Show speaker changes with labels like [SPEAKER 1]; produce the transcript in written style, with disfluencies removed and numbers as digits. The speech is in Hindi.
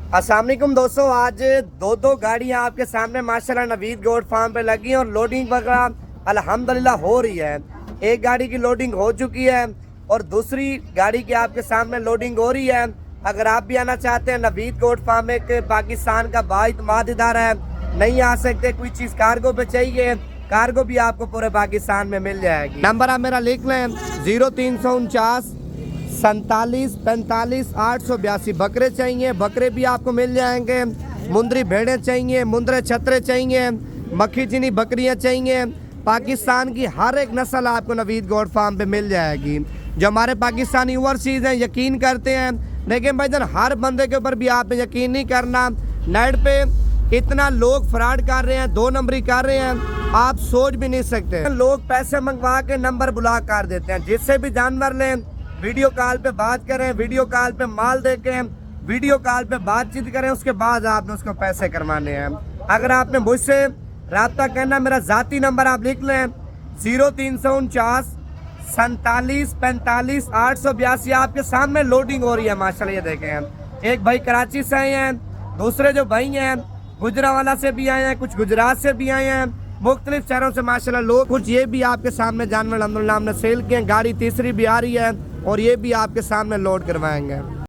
[SPEAKER 1] अस्सलाम वालेकुम दोस्तों, आज दो गाड़ियां आपके सामने माशाल्लाह नवीद गोट फार्म पे लगी हैं और लोडिंग वगैरह अल्हम्दुलिल्लाह हो रही है। एक गाड़ी की लोडिंग हो चुकी है और दूसरी गाड़ी की आपके सामने लोडिंग हो रही है। अगर आप भी आना चाहते हैं, नवीद गोट फार्म एक पाकिस्तान का बाइतमाद इदारा है, नहीं आ सकते, कोई चीज़ कार्गो पे चाहिए, कार्गो भी आपको पूरे पाकिस्तान में मिल जाएगी। नंबर आप मेरा लिख लें 0349 47 45 882। बकरे चाहिए, बकरे भी आपको मिल जाएंगे। मुंदरी भेड़ें चाहिए, मुंदरे छतरे चाहिए, मक्खी चीनी बकरियां चाहिए, पाकिस्तान की हर एक नस्ल आपको नवीद गोट फार्म पे मिल जाएगी। जो हमारे पाकिस्तानी ओवरसीज हैं यकीन करते हैं, लेकिन भाईजान हर बंदे के ऊपर भी आपने यकीन नहीं करना। नेट पे इतना लोग फ्रॉड कर रहे हैं, 2 नंबरी कर रहे हैं, आप सोच भी नहीं सकते। लोग पैसे मंगवा के नंबर ब्लॉक कर देते हैं। जिससे भी जानवर लें, वीडियो कॉल पे बात करें, वीडियो कॉल पे माल देखें, वीडियो कॉल पे बातचीत करें, उसके बाद आपने उसको पैसे करवाने हैं। अगर आपने मुझसे रब्ता करना, मेरा ज़ाती नंबर आप लिख लें 0349 47 45 882। आपके सामने लोडिंग हो रही है माशाल्लाह, ये देखें। एक भाई कराची से आए हैं, दूसरे जो भाई हैं गुजरावाला से भी आए हैं, कुछ गुजरात से भी आए हैं, मुख्तलिफ शहरों से माशाल्लाह लोग। कुछ ये भी आपके सामने जानवर अल्हम्दुलिल्लाह हमने सेल किए हैं। गाड़ी तीसरी भी आ रही है और ये भी आपके सामने लोड करवाएंगे।